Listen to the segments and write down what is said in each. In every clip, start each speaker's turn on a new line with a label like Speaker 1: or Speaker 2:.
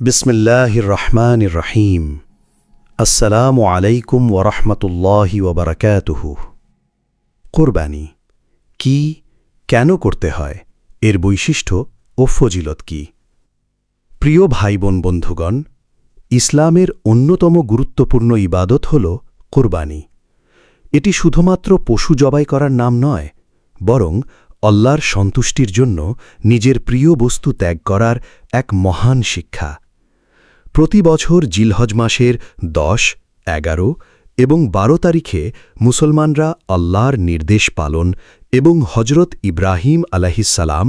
Speaker 1: বিসমিল্লাহির রহমানির রহিম। আসসালামু আলাইকুম ওরহমতুল্লাহি ওবরাকাতুহু। কোরবানি কি, কেন করতে হয়, এর বৈশিষ্ট্য ও ফজিলত কি? প্রিয় ভাই বোন বন্ধুগণ, ইসলামের অন্যতম গুরুত্বপূর্ণ ইবাদত হল কোরবানি। এটি শুধুমাত্র পশু জবাই করার নাম নয়, বরং আল্লাহর সন্তুষ্টির জন্য নিজের প্রিয় বস্তু ত্যাগ করার এক মহান শিক্ষা। প্রতি বছর জিলহজ মাসের ১০, ১১ এবং ১২ তারিখে মুসলমানরা আল্লাহর নির্দেশ পালন এবং হজরত ইব্রাহিম আলাইহিসসালাম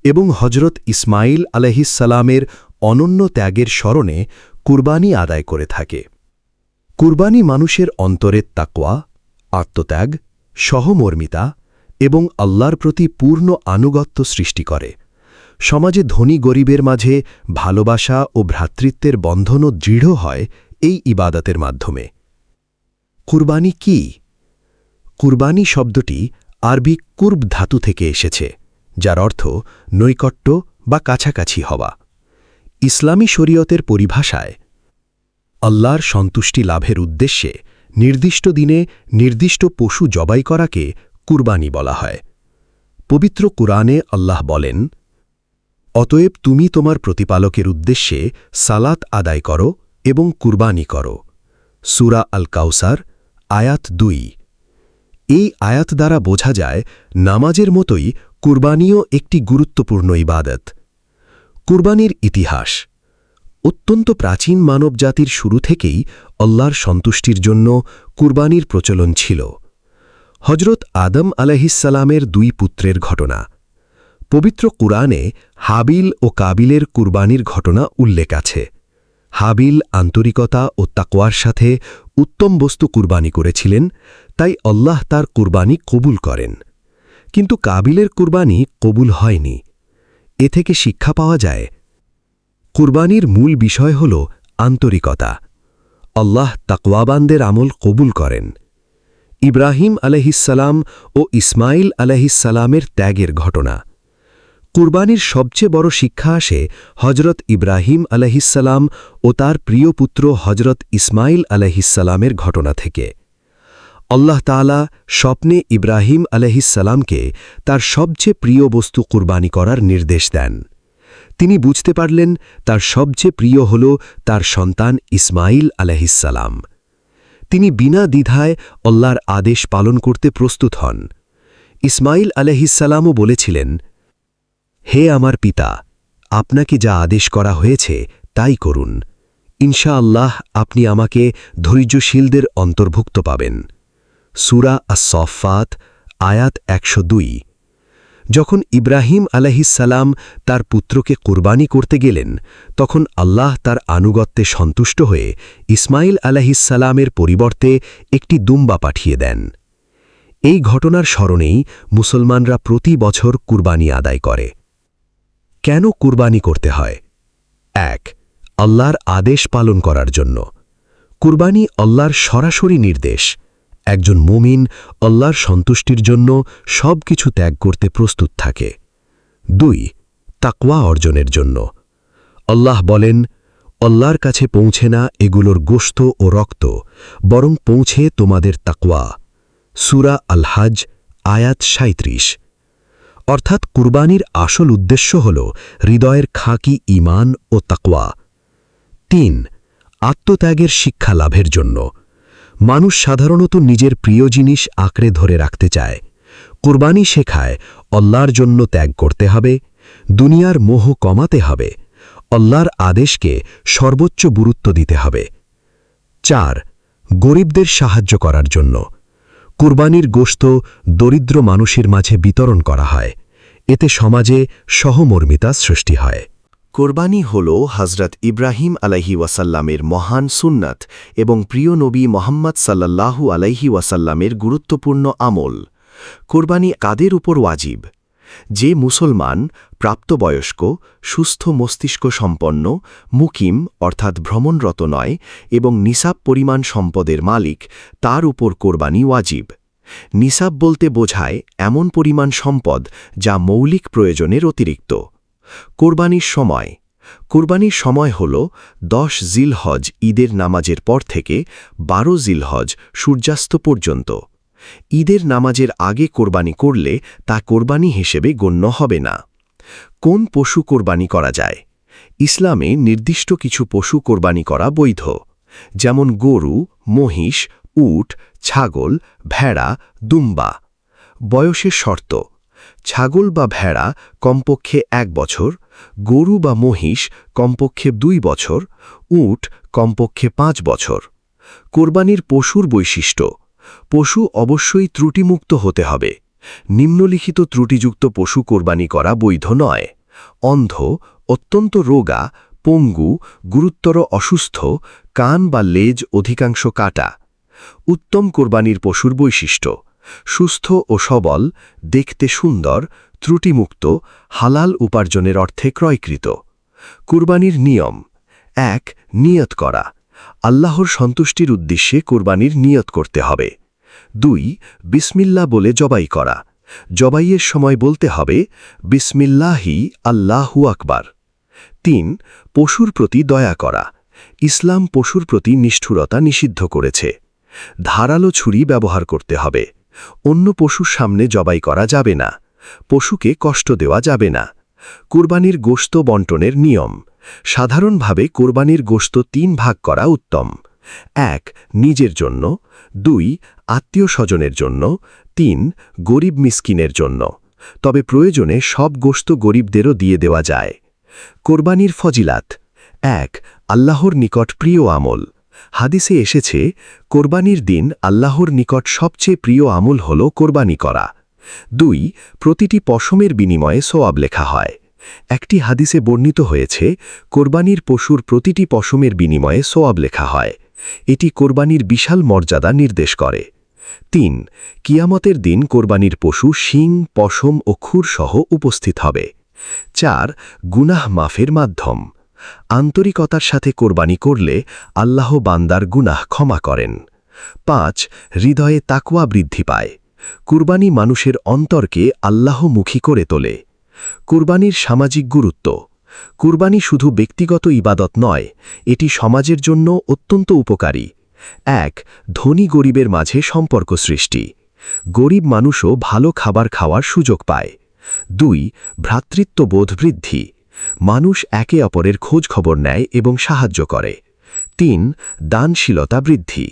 Speaker 1: এবং হজরত ইসমাইল আলাইহিসসালামের অনন্য ত্যাগের স্মরণে কুরবানি আদায় করে থাকে। কুরবানি মানুষের অন্তরের তাকওয়া, আত্মত্যাগ, সহমর্মিতা এবং আল্লাহর প্রতি পূর্ণ আনুগত্য সৃষ্টি করে। সমাজে ধনী গরিবের মাঝে ভালোবাসা ও ভ্রাতৃত্বের বন্ধনও দৃঢ় হয় এই ইবাদতের মাধ্যমে। কুরবানি কি? কুরবানি শব্দটি আরবি কুরব ধাতু থেকে এসেছে, যার অর্থ নৈকট্য বা কাছাকাছি হওয়া। ইসলামী শরীয়তের পরিভাষায় আল্লাহর সন্তুষ্টি লাভের উদ্দেশ্যে নির্দিষ্ট দিনে নির্দিষ্ট পশু জবাই করাকে কুরবানি বলা হয়। পবিত্র কুরআনে আল্লাহ বলেন, অতএব তুমি তোমার প্রতিপালকের উদ্দেশ্যে সালাত আদায় করো এবং কুরবানি করো। সূরা আল কাউসার, আয়াত ২। এই আয়াত দ্বারা বোঝা যায় নামাজের মতোই কুরবানিও একটি গুরুত্বপূর্ণ ইবাদত। কুরবানির ইতিহাস অত্যন্ত প্রাচীন মানবজাতির শুরু থেকেই আল্লাহর সন্তুষ্টির জন্য কুরবানির প্রচলন ছিল। হজরত আদম আলাইহিসসালামের ২ পুত্রের ঘটনা। পবিত্র কুরআনে হাবিল ও কাবিলের কুরবানির ঘটনা উল্লেখ আছে। হাবিল আন্তরিকতা ও তাকওয়ার সাথে উত্তম বস্তু কুরবানি করেছিলেন, তাই আল্লাহ তার কুরবানি কবুল করেন। কিন্তু কাবিলের কুরবানি কবুল হয়নি। এ থেকে শিক্ষা পাওয়া যায়, কুরবানির মূল বিষয় হল আন্তরিকতা। আল্লাহ তাকওয়াবানদের আমল কবুল করেন। ইব্রাহিম আলাইহিসসালাম ও ইসমাইল আলাইহিসসালামের ত্যাগের ঘটনা। কুরবানির সবচেয়ে বড় শিক্ষা আসে হজরত ইব্রাহিম আলাইহিসসালাম ও তার প্রিয় পুত্র হজরত ইসমাইল আলাইহিসসালামের ঘটনা থেকে। আল্লাহ তাআলা স্বপ্নে ইব্রাহিম আলাইহিসসালামকে তার সবচেয়ে প্রিয় বস্তু কুরবানি করার নির্দেশ দেন। তিনি বুঝতে পারলেন তার সবচেয়ে প্রিয় হল তার সন্তান ইসমাইল আলাইহিসসালাম। তিনি বিনা দ্বিধায় আল্লাহর আদেশ পালন করতে প্রস্তুত হন। ইসমাইল আলাইহিসসালামও বলেছিলেন, হে আমার পিতা, আপনাকে যা আদেশ করা হয়েছে তাই করুন। ইনশাআল্লাহ আপনি আমাকে ধৈর্যশীলদের অন্তর্ভুক্ত পাবেন। সূরা আস-সফফাত, আয়াত ১০২। যখন ইব্রাহিম আলাইহিসসালাম তার পুত্রকে কুরবানি করতে গেলেন, তখন আল্লাহ তার আনুগত্যে সন্তুষ্ট হয়ে ইসমাইল আলাইহিসসালামের পরিবর্তে একটি দুম্বা পাঠিয়ে দেন। এই ঘটনার স্মরণেই মুসলমানরা প্রতি বছর কুরবানি আদায় করে। কেন কুরবানি করতে হয়? ১. আল্লাহর আদেশ পালন করার জন্য। কুরবানি আল্লাহর সরাসরি নির্দেশ। একজন মুমিন আল্লাহর সন্তুষ্টির জন্য সব কিছু ত্যাগ করতে প্রস্তুত থাকে। ২. তাকওয়া অর্জনের জন্য। আল্লাহ বলেন, আল্লাহর কাছে পৌঁছে না এগুলোর গোশত ও রক্ত, বরং পৌঁছে তোমাদের তাকওয়া। সূরা আল হজ, আয়াত ৩৭। অর্থাৎ কুরবানির আসল উদ্দেশ্য হল হৃদয়ের খাঁকি ঈমান ও তাকওয়া। ৩. আত্মত্যাগের শিক্ষা লাভের জন্য। মানুষ সাধারণত নিজের প্রিয় জিনিস আঁকড়ে ধরে রাখতে চায়। কুরবানি শেখায় আল্লাহর জন্য ত্যাগ করতে হবে, দুনিয়ার মোহ কমাতে হবে, আল্লাহর আদেশকে সর্বোচ্চ গুরুত্ব দিতে হবে। ৪. গরিবদের সাহায্য করার জন্য। কুরবানির গোশত দরিদ্র মানুষের মাঝে বিতরণ করা হয়। এতে সমাজে সহমর্মিতা সৃষ্টি হয়।
Speaker 2: কোরবানি হল হজরত ইব্রাহিম আলাইহি ওয়াসাল্লামের মহান সুন্নাত এবং প্রিয় নবী মোহাম্মদ সাল্লাল্লাহু আলাইহি ওয়াসাল্লামের গুরুত্বপূর্ণ আমল। কোরবানি কাদের উপর ওয়াজিব? যে মুসলমান প্রাপ্তবয়স্ক, সুস্থ মস্তিষ্ক সম্পন্ন, মুকিম অর্থাৎ ভ্রমণরত নয় এবং নিসাব পরিমাণ সম্পদের মালিক, তার উপর কোরবানি ওয়াজিব। নিসাব বলতে বোঝায় এমন পরিমাণ সম্পদ যা মৌলিক প্রয়োজনের অতিরিক্ত। কোরবানির সময় কুরবানির সময় হল 10 জিলহজ ঈদের নামাজের পর থেকে 12 জিলহজ সূর্যাস্ত পর্যন্ত। ঈদের নামাজের আগে কোরবানি করলে তা কোরবানি হিসেবে গণ্য হবে না। কোন পশু কোরবানি করা যায়? ইসলামে নির্দিষ্ট কিছু পশু কোরবানি করা বৈধ, যেমন গরু, মহিষ, উট, ছাগল, ভেড়া, দুম্বা। বয়সের শর্ত: ছাগল বা ভেড়া কমপক্ষে 1 বছর, গরু বা মহিষ কমপক্ষে 2 বছর, উট কমপক্ষে 5 বছর। কোরবানির পশুর বৈশিষ্ট্য: পশু অবশ্যই ত্রুটিমুক্ত হতে হবে। নিম্নলিখিত ত্রুটিযুক্ত পশু কোরবানি করা বৈধ নয়: অন্ধ, অত্যন্ত রোগা, পঙ্গু, গুরুতর অসুস্থ, কান বা লেজ অধিকাংশ কাটা। উত্তম কোরবানির পশুর বৈশিষ্ট্য: সুস্থ ও সবল, দেখতে সুন্দর, ত্রুটিমুক্ত, হালাল উপার্জনের অর্থে ক্রয়কৃত। কুরবানির নিয়ম: 1. নিয়ত করা। আল্লাহর সন্তুষ্টির উদ্দেশ্যে কোরবানির নিয়ত করতে হবে। 2. বিসমিল্লাহ বলে জবাই করা। জবাইয়ের সময় বলতে হবে, বিসমিল্লাহি আল্লাহু আকবার। 3. পশুর প্রতি দয়া করা। ইসলাম পশুর প্রতি নিষ্ঠুরতা নিষিদ্ধ করেছে। ধারালো ছুরি ব্যবহার করতে হবে। অন্য পশুর সামনে জবাই করা যাবে না। পশুকে কষ্ট দেওয়া যাবে না। কুরবানির গোশত বন্টনের নিয়ম: সাধারণভাবে কোরবানির গোশত 3 ভাগ করা উত্তম। 1. নিজের জন্য, 2. আত্মীয় স্বজনের জন্য, 3. গরিব মিসকিনের জন্য। তবে প্রয়োজনে সব গোশত গরিবদেরও দিয়ে দেওয়া যায়। কোরবানির ফজিলাত: 1. আল্লাহর নিকট প্রিয় আমল। হাদিসে এসেছে, কোরবানির দিন আল্লাহর নিকট সবচেয়ে প্রিয় আমল হল কোরবানি করা। 2. প্রতিটি পশমের বিনিময়ে সওয়াব লেখা হয়। একটি হাদিসে বর্ণিত হয়েছে, কোরবানির পশুর প্রতিটি পশমের বিনিময়ে সওয়াব লেখা হয়। এটি কোরবানির বিশাল মর্যাদা নির্দেশ করে। 3. কিয়ামতের দিন কোরবানির পশু শিং, পশম ও খুর সহ উপস্থিত হবে। 4. গুনাহ মাফের মাধ্যম। আন্তরিকতার সাথে কোরবানি করলে আল্লাহ বান্দার গুনাহ ক্ষমা করেন। 5. হৃদয়ে তাকওয়া বৃদ্ধি পায়। কুরবানি মানুষের অন্তরকে আল্লাহমুখী করে তোলে। কুরবানির সামাজিক গুরুত্ব: কুরবানি শুধু ব্যক্তিগত ইবাদত নয়, এটি সমাজের জন্য অত্যন্ত উপকারী। 1. ধনী গরিবের মাঝে সম্পর্ক সৃষ্টি। গরিব মানুষও ভালো খাবার খাওয়ার সুযোগ পায়। 2. ভ্রাতৃত্ববোধ বৃদ্ধি। মানুষ একে অপরের খোঁজ খবর নেয় এবং সাহায্য করে। 3. দানশীলতা বৃদ্ধি।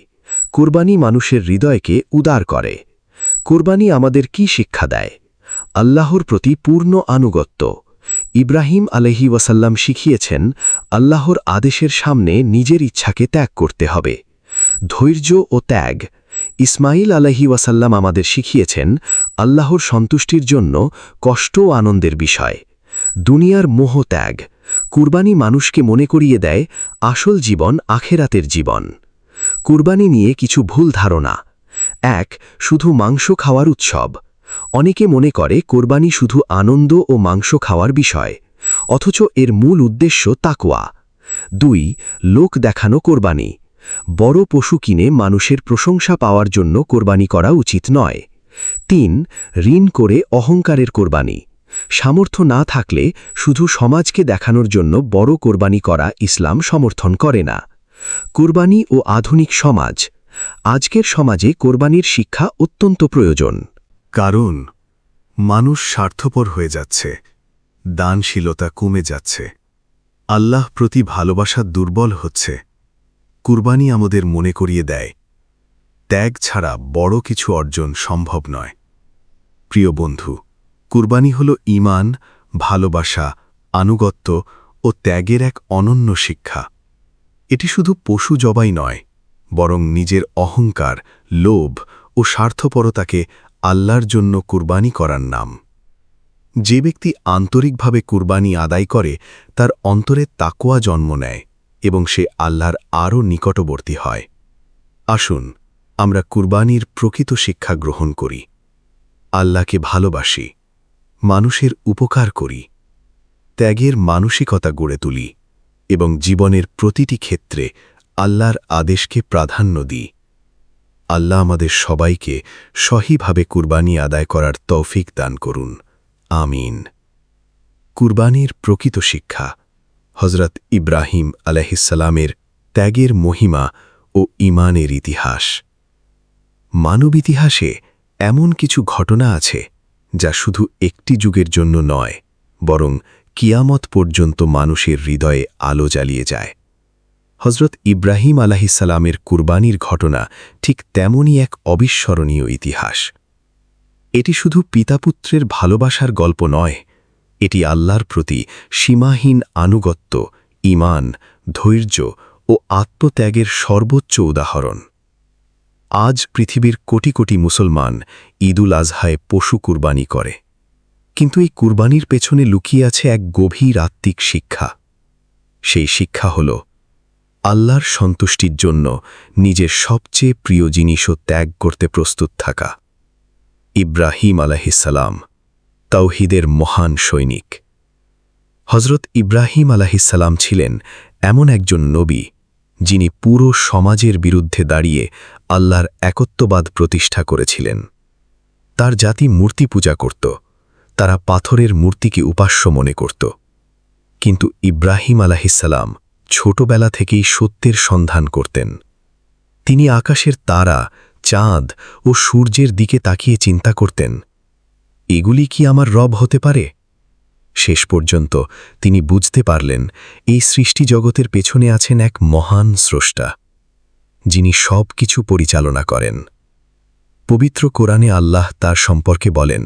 Speaker 2: কুরবানি মানুষের হৃদয়কে উদার করে। কুরবানি আমাদের কি শিক্ষা দেয়? আল্লাহর প্রতি পূর্ণ আনুগত্য। ইব্রাহিম আলাইহি ওয়াসাল্লাম শিখিয়েছেন, আল্লাহর আদেশের সামনে নিজের ইচ্ছাকে ত্যাগ করতে হবে। ধৈর্য ও ত্যাগ। ইসমাইল আলাইহি ওয়াসাল্লাম আমাদের শিখিয়েছেন, আল্লাহর সন্তুষ্টির জন্য কষ্ট ও আনন্দের বিষয়। দুনিয়ার মোহ ত্যাগ। কুরবানি মানুষকে মনে করিয়ে দেয়, আসল জীবন আখেরাতের জীবন। কুরবানি নিয়ে কিছু ভুল ধারণা: 1. শুধু মাংস খাওয়ার উৎসব। অনেকে মনে করে কোরবানি শুধু আনন্দ ও মাংস খাওয়ার বিষয়, অথচ এর মূল উদ্দেশ্য তাকওয়া। 2. লোক দেখানো কোরবানি। বড় পশু কিনে মানুষের প্রশংসা পাওয়ার জন্য কোরবানি করা উচিত নয়। 3. ঋণ করে অহংকারের কোরবানি। সামর্থ্য না থাকলে শুধু সমাজকে দেখানোর জন্য বড় কোরবানি করা ইসলাম সমর্থন করে না। কোরবানি ও আধুনিক সমাজ। আজকের সমাজে কোরবানির শিক্ষা অত্যন্ত প্রয়োজন।
Speaker 3: কারণ মানুষ স্বার্থপর হয়ে যাচ্ছে, দানশীলতা কমে যাচ্ছে, আল্লাহ প্রতি ভালোবাসা দুর্বল হচ্ছে। কুরবানি আমাদের মনে করিয়ে দেয়, ত্যাগ ছাড়া বড় কিছু অর্জন সম্ভব নয়। প্রিয় বন্ধু, কুরবানি হল ঈমান, ভালোবাসা, আনুগত্য ও ত্যাগের এক অনন্য শিক্ষা। এটি শুধু পশু জবাই নয়, বরং নিজের অহংকার, লোভ ও স্বার্থপরতাকে আল্লাহর জন্য কুরবানি করার নাম। যে ব্যক্তি আন্তরিকভাবে কুরবানি আদায় করে, তার অন্তরে তাকওয়া জন্ম নেয় এবং সে আল্লাহর আরও নিকটবর্তী হয়। আসুন আমরা কুরবানির প্রকৃত শিক্ষা গ্রহণ করি, আল্লাহকে ভালোবাসি, মানুষের উপকার করি, ত্যাগের মানসিকতা গড়ে তুলি এবং জীবনের প্রতিটি ক্ষেত্রে আল্লাহর আদেশকে প্রাধান্য দিই। আল্লাহ আমাদের সবাইকে সহিভাবে কুরবানি আদায় করার তৌফিক দান করুন। আমিন। কুরবানির প্রকৃত শিক্ষা: হজরত ইব্রাহিম আলাইহিসসালামের ত্যাগের মহিমা ও ঈমানের ইতিহাস। মানব ইতিহাসে এমন কিছু ঘটনা আছে যা শুধু একটি যুগের জন্য নয়, বরং কিয়ামত পর্যন্ত মানুষের হৃদয়ে আলো জ্বালিয়ে যায়। হজরত ইব্রাহিম আলাইহিসসালামের কুরবানির ঘটনা ঠিক তেমনই এক অবিস্মরণীয় ইতিহাস। এটি শুধু পিতাপুত্রের ভালোবাসার গল্প নয়, এটি আল্লাহর প্রতি সীমাহীন আনুগত্য, ঈমান, ধৈর্য ও আত্মত্যাগের সর্বোচ্চ উদাহরণ। আজ পৃথিবীর কোটি কোটি মুসলমান ঈদুল আজহায় পশু কুরবানি করে, কিন্তু এই কুরবানির পেছনে লুকিয়ে আছে এক গভীর আত্মিক শিক্ষা। সেই শিক্ষা হল আল্লাহর সন্তুষ্টির জন্য নিজের সবচেয়ে প্রিয় জিনিসও ত্যাগ করতে প্রস্তুত থাকা। ইব্রাহিম আলাইহিসসালাম তাওহীদের মহান সৈনিক। হজরত ইব্রাহিম আলাইহিসসালাম ছিলেন এমন একজন নবী যিনি পুরো সমাজের বিরুদ্ধে দাঁড়িয়ে আল্লাহর একত্ববাদ প্রতিষ্ঠা করেছিলেন। তার জাতি মূর্তি পূজা করত, তারা পাথরের মূর্তিকে উপাস্য মনে করত। কিন্তু ইব্রাহিম আলাইহিসসালাম ছোটবেলা থেকেই সত্যের সন্ধান করতেন। তিনি আকাশের তারা, চাঁদ ও সূর্যের দিকে তাকিয়ে চিন্তা করতেন, এগুলি কি আমার রব হতে পারে? শেষ পর্যন্ত তিনি বুঝতে পারলেন এই সৃষ্টি জগতের পেছনে আছেন এক মহান স্রষ্টা, যিনি সব কিছু পরিচালনা করেন। পবিত্র কোরআনে আল্লাহ তার সম্পর্কে বলেন,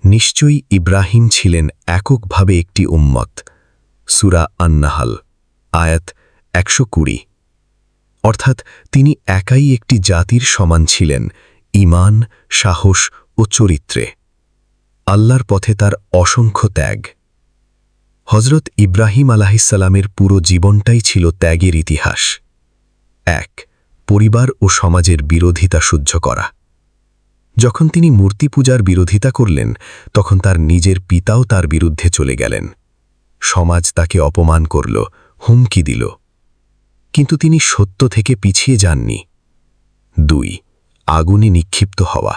Speaker 3: নিশ্চয়ই ইব্রাহিম ছিলেন এককভাবে একটি উম্মত। সূরা আন-নাহল, আয়াত 120। অর্থাৎ তিনি একাই একটি জাতির সমান ছিলেন ঈমান, সাহস ও চরিত্রে। আল্লাহর পথে তার অসংখ্য ত্যাগ। হজরত ইব্রাহিম আলাইহিসসালামের পুরো জীবনটাই ছিল ত্যাগের ইতিহাস। 1. পরিবার ও সমাজের বিরোধিতা সহ্য করা। যখন তিনি মূর্তি পূজার বিরোধিতা করলেন, তখন তার নিজের পিতাও তার বিরুদ্ধে চলে গেলেন। সমাজ তাকে অপমান করল, হুমকি দিল, কিন্তু তিনি সত্য থেকে পিছিয়ে যাননি। 2. আগুনে নিক্ষিপ্ত হওয়া।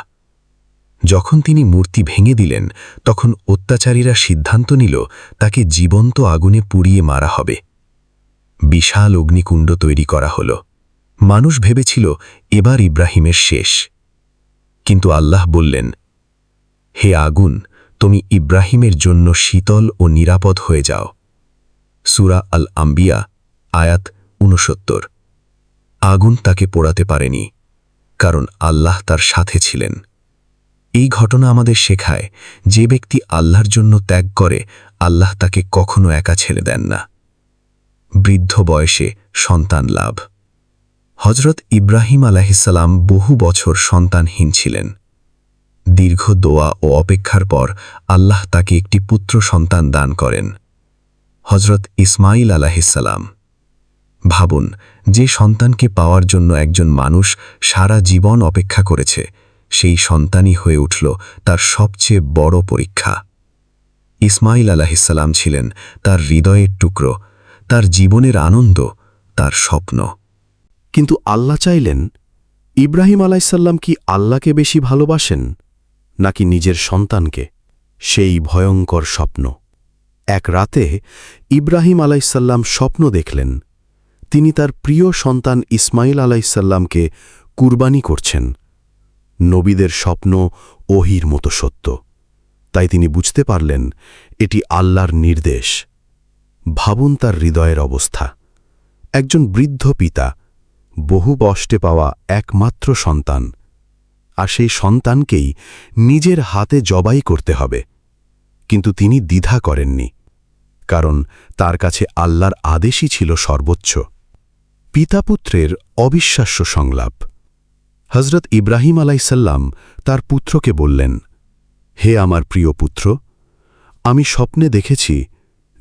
Speaker 3: যখন তিনি মূর্তি ভেঙে দিলেন, তখন অত্যাচারীরা সিদ্ধান্ত নিল তাকে জীবন্ত আগুনে পুড়িয়ে মারা হবে। বিশাল অগ্নিকুণ্ড তৈরি করা হল। মানুষ ভেবেছিল এবার ইব্রাহিমের শেষ। কিন্তু আল্লাহ বললেন, হে আগুন, তুমি ইব্রাহিমের জন্য শীতল ও নিরাপদ হয়ে যাও। সূরা আল আম্বিয়া, আয়াত 69। আগুন তাকে পোড়াতে পারেনি, কারণ আল্লাহ তার সাথে ছিলেন। এই ঘটনা আমাদের শেখায়, যে ব্যক্তি আল্লাহর জন্য ত্যাগ করে, আল্লাহ তাকে কখনো একা ছেড়ে দেন না। বৃদ্ধ বয়সে সন্তান লাভ। হজরত ইব্রাহিম আলাইহিসসালাম বহু বছর সন্তানহীন ছিলেন। দীর্ঘ দোয়া ও অপেক্ষার পর আল্লাহ তাকে একটি পুত্র সন্তান দান করেন, হজরত ইসমাইল আলাইহিসসালাম। ভাবুন, যে সন্তানকে পাওয়ার জন্য একজন মানুষ সারা জীবন অপেক্ষা করেছে, সেই সন্তানই হয়ে উঠল তার সবচেয়ে বড় পরীক্ষা। ইসমাইল আলাইহিসসালাম ছিলেন তার হৃদয়ের টুকরো, তার জীবনের আনন্দ, তার স্বপ্ন।
Speaker 1: কিন্তু আল্লাহ চাইলেন, ইব্রাহিম আলাইসাল্লাম কি আল্লাহকে বেশি ভালোবাসেন নাকি নিজের সন্তানকে? সেই ভয়ঙ্কর স্বপ্ন। এক রাতে ইব্রাহিম আলাইসাল্লাম স্বপ্ন দেখলেন, তিনি তার প্রিয় সন্তান ইসমাইল আলাইসাল্লামকে কুরবানি করছেন। নবীদের স্বপ্ন ওহীর মতো সত্য, তাই তিনি বুঝতে পারলেন এটি আল্লাহর নির্দেশ। ভাবুন তার হৃদয়ের অবস্থা। একজন বৃদ্ধ পিতা, বহু কষ্টে পাওয়া একমাত্র সন্তান, আর সেই সন্তানকেই নিজের হাতে জবাই করতে হবে। কিন্তু তিনি দ্বিধা করেননি, কারণ তার কাছে আল্লাহর আদেশই ছিল সর্বোচ্চ। পিতাপুত্রের অবিশ্বাস্য সংলাপ। হজরত ইব্রাহিম আলাইসাল্লাম তার পুত্রকে বললেন, হে আমার প্রিয় পুত্র, আমি স্বপ্নে দেখেছি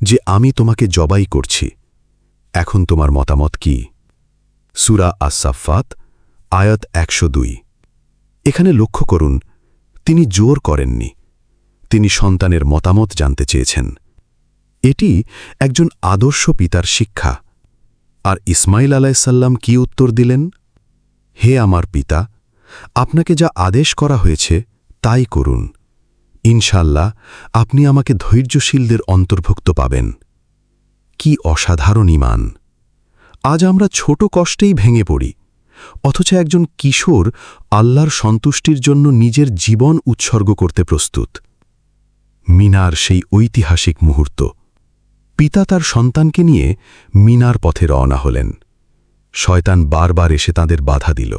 Speaker 1: যে আমি তোমাকে জবাই করছি। এখন তোমার মতামত কি? সূরা আস-সাফফাত, আয়াত 102। এখানে লক্ষ্য করুন, তিনি জোর করেননি, তিনি সন্তানের মতামত জানতে চেয়েছেন। এটি একজন আদর্শ পিতার শিক্ষা। আর ইসমাইল আলাইসাল্লাম কি উত্তর দিলেন? হে আমার পিতা, আপনাকে যা আদেশ করা হয়েছে তাই করুন। ইনশাল্লাহ আপনি আমাকে ধৈর্যশীলদের অন্তর্ভুক্ত পাবেন।
Speaker 3: কি অসাধারণ ঈমান! আজ আমরা ছোট কষ্টেই ভেঙে পড়ি, অথচ একজন কিশোর আল্লাহর সন্তুষ্টির জন্য নিজের জীবন উৎসর্গ করতে প্রস্তুত। মিনার সেই ঐতিহাসিক মুহূর্ত। পিতা তার সন্তানকে নিয়ে মিনার পথে রওনা হলেন। শয়তান বারবার এসে তাদের বাধা দিল।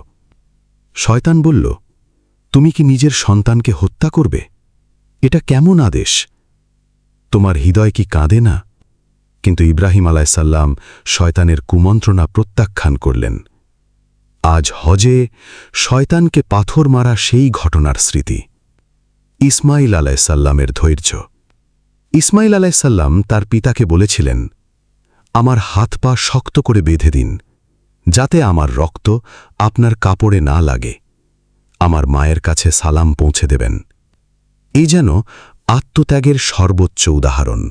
Speaker 3: শয়তান বলল, তুমি কি নিজের সন্তানকে হত্যা করবে? এটা কেমন আদেশ? তোমার হৃদয় কি কাঁদে না? কিন্তু ইব্রাহিম আলাইসাল্লাম শয়তানের কুমন্ত্রণা প্রত্যাখ্যান করলেন। আজ হজে শয়তানকে পাথর মারা সেই ঘটনার স্মৃতি। ইসমাইল আলাইসাল্লামের ধৈর্য। ইসমাইল আলাইসাল্লাম তার পিতাকে বলেছিলেন, আমার হাত পা শক্ত করে বেঁধে দিন, যাতে আমার রক্ত আপনার কাপড়ে না লাগে। আমার মায়ের কাছে সালাম পৌঁছে দেবেন। এই যেন আত্মত্যাগের সর্বোচ্চ উদাহরণ।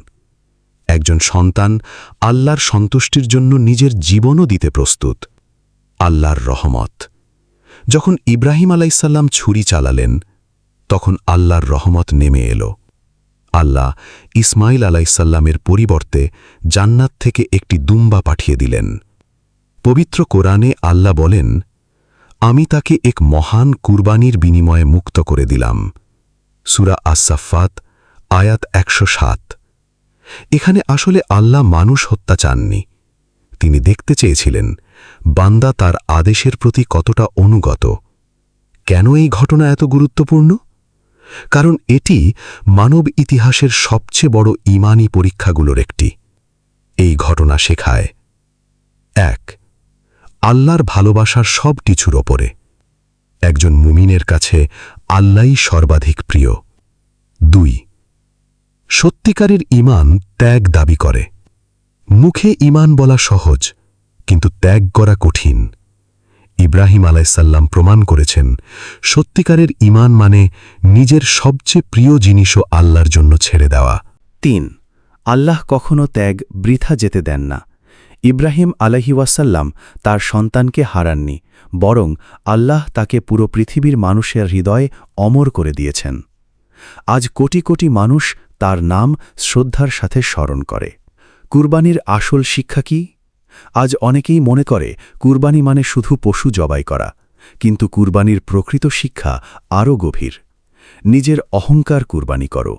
Speaker 3: একজন সন্তান আল্লাহর সন্তুষ্টির জন্য নিজের জীবনও দিতে প্রস্তুত। আল্লাহর রহমত। যখন ইব্রাহিম আলাইসাল্লাম ছুরি চালালেন, তখন আল্লাহর রহমত নেমে এলো। আল্লাহ ইসমাইল আলাইসাল্লামের পরিবর্তে জান্নাত থেকে একটি দুম্বা পাঠিয়ে দিলেন। পবিত্র কোরআনে আল্লাহ বলেন, আমি তাকে এক মহান কুরবানির বিনিময়ে মুক্ত করে দিলাম। সূরা আস-সাফফাত আয়াত 107। এখানে আসলে আল্লাহ মানুষ হত্যা চাননি। তিনি দেখতে চেয়েছিলেন বান্দা তার আদেশের প্রতি কতটা অনুগত। কেন এই ঘটনা এত গুরুত্বপূর্ণ? কারণ এটি মানব ইতিহাসের সবচেয়ে বড় ঈমানী পরীক্ষাগুলোর একটি। এই ঘটনা শেখায়, ১. আল্লাহর ভালোবাসার সব কিছুর ওপরে। একজন মুমিনের কাছে আল্লাহই সর্বাধিক প্রিয়। ২. সত্যিকারের ঈমান ত্যাগ দাবি করে। মুখে ঈমান বলা সহজ, কিন্তু ত্যাগ করা কঠিন। ইব্রাহিম আলাইসাল্লাম প্রমাণ করেছেন, সত্যিকারের ঈমান মানে নিজের সবচেয়ে প্রিয় জিনিসও আল্লাহর জন্য ছেড়ে দেওয়া।
Speaker 1: ৩. আল্লাহ কখনো ত্যাগ বৃথা যেতে দেন না। ইব্রাহিম আলাইহিওয়াসাল্লাম তার সন্তানকে হারাননি, বরং আল্লাহ তাকে পুরো পৃথিবীর মানুষের হৃদয়ে অমর করে দিয়েছেন। আজ কোটি কোটি মানুষ তার নাম শ্রদ্ধার সাথে স্মরণ করে। কুরবানির আসল শিক্ষা কি? আজ অনেকেই মনে করে কুরবানি মানে শুধু পশু জবাই করা, কিন্তু কুরবানির প্রকৃত শিক্ষা আরও গভীর। নিজের অহংকার কুরবানি করো।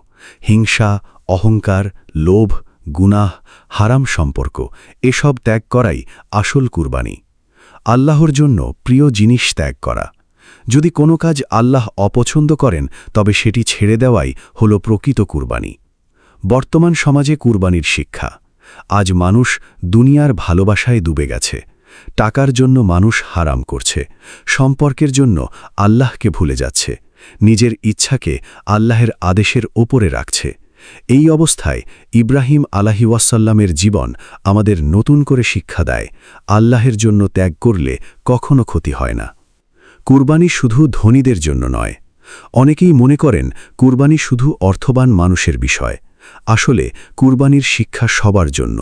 Speaker 1: হিংসা, অহংকার, লোভ, গুনাহ, হারাম সম্পর্ক এসব ত্যাগ করাই আসল কুরবানি। আল্লাহর জন্য প্রিয় জিনিস ত্যাগ করা। যদি কোনো কাজ আল্লাহ অপছন্দ করেন, তবে সেটি ছেড়ে দেওয়াই হল প্রকৃত কুরবানি। বর্তমান সমাজে কুরবানির শিক্ষা। আজ মানুষ দুনিয়ার ভালোবাসায় ডুবে গেছে। টাকার জন্য মানুষ হারাম করছে, সম্পর্কের জন্য আল্লাহকে ভুলে যাচ্ছে, নিজের ইচ্ছাকে আল্লাহের আদেশের ওপরে রাখছে। এই অবস্থায় ইব্রাহিম আলাইহিওয়াসাল্লামের জীবন আমাদের নতুন করে শিক্ষা দেয়, আল্লাহের জন্য ত্যাগ করলে কখনো ক্ষতি হয় না। কুরবানি শুধু ধনীদের জন্য নয়। অনেকেই মনে করেন কুরবানি শুধু অর্থবান মানুষের বিষয়। আসলে কুরবানির শিক্ষা সবার জন্য।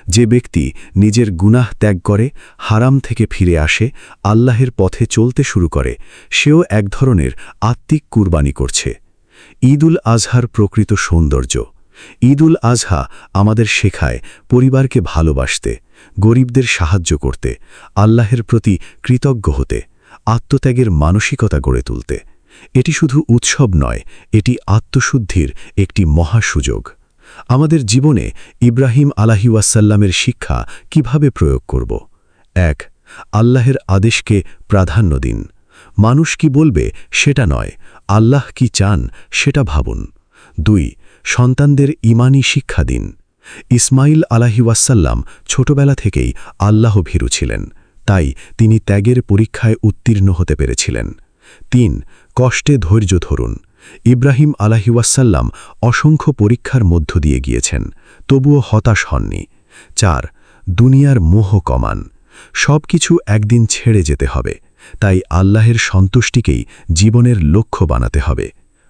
Speaker 1: যে ব্যক্তি নিজের গুনাহ ত্যাগ করে, হারাম থেকে ফিরে আসে, আল্লাহের পথে চলতে শুরু করে, সেও এক ধরনের আত্মিক কুরবানি করছে। ঈদুল আজহার প্রকৃত সৌন্দর্য। ঈদুল আজহা আমাদের শেখায় পরিবারকে ভালোবাসতে, গরিবদের সাহায্য করতে, আল্লাহের প্রতি কৃতজ্ঞ হতে, আত্মত্যাগের মানসিকতা গড়ে তুলতে। এটি শুধু উৎসব নয়, এটি আত্মশুদ্ধির একটি মহা সুযোগ। আমাদের জীবনে ইব্রাহিম আলাইহিওয়াসাল্লামের শিক্ষা কিভাবে প্রয়োগ করব? ১. আল্লাহের আদেশকে প্রাধান্য দিন। মানুষ কি বলবে সেটা নয়, আল্লাহ কি চান সেটা ভাবুন। ২. সন্তানদের ঈমানি শিক্ষা দিন। ইসমাইল আলাইহিওয়াসাল্লাম ছোটবেলা থেকেই আল্লাহ ভীরু ছিলেন, তাই তিনি ত্যাগের পরীক্ষায় উত্তীর্ণ হতে পেরেছিলেন। ৩. কষ্টে ধৈর্য ধরুন। ইব্রাহিম আলাইহিওয়াসাল্লাম অসংখ্য পরীক্ষার মধ্য দিয়ে গিয়েছেন, তবুও হতাশ হননি। ৪. দুনিয়ার মোহ কমান। সব কিছু একদিন ছেড়ে যেতে হবে, তাই আল্লাহের সন্তুষ্টিকেই জীবনের লক্ষ্য বানাতে হবে।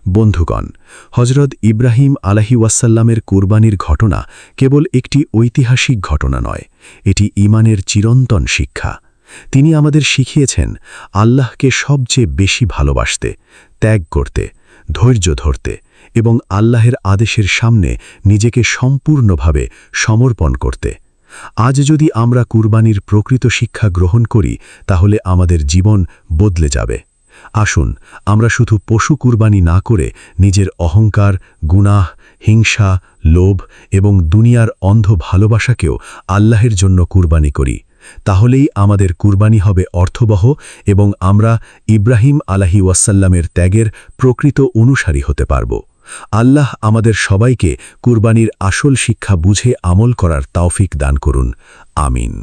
Speaker 1: বন্ধুগণ, হজরত ইব্রাহিম আলাইহিওয়াসাল্লামের কুরবানির ঘটনা কেবল একটি ঐতিহাসিক ঘটনা নয়, এটি ঈমানের চিরন্তন শিক্ষা। তিনি আমাদের শিখিয়েছেন আল্লাহকে সবচেয়ে বেশি ভালোবাসতে, ত্যাগ করতে, ধৈর্য ধরতে এবং আল্লাহের আদেশের সামনে নিজেকে সম্পূর্ণভাবে সমর্পণ করতে।
Speaker 3: আজ যদি আমরা কুরবানির প্রকৃত শিক্ষা গ্রহণ করি তাহলে আমাদের জীবন বদলে যাবে। আসুন আমরা শুধু পশু কুরবানি না করে নিজের অহংকার, গুনাহ, হিংসা, লোভ এবং দুনিয়ার অন্ধ ভালোবাসাকেও আল্লাহের জন্য কুরবানি করি। তাহলেই আমাদের কুরবানি হবে অর্থবহ এবং আমরা ইব্রাহিম আলাইহিস ওয়াসাল্লামের ত্যাগের প্রকৃত অনুসারী হতে পারব। আল্লাহ আমাদের সবাইকে কুরবানির আসল শিক্ষা বুঝে আমল করার তৌফিক দান করুন। আমিন।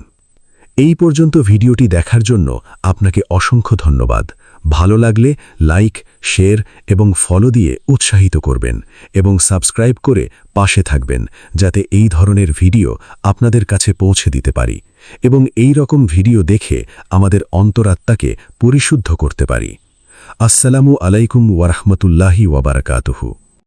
Speaker 3: এই পর্যন্ত ভিডিওটি দেখার জন্য আপনাকে অসংখ্য ধন্যবাদ। ভালো লাগলে লাইক, শেয়ার এবং ফলো দিয়ে উৎসাহিত করবেন এবং সাবস্ক্রাইব করে পাশে থাকবেন যাতে এই ধরনের ভিডিও আপনাদের কাছে পৌঁছে দিতে পারি এবং এই রকম ভিডিও দেখে আমাদের অন্তরাত্মাকে পরিশুদ্ধ করতে পারি। আসসালামু আলাইকুম ওয়া রাহমাতুল্লাহি ওয়া বারাকাতুহু।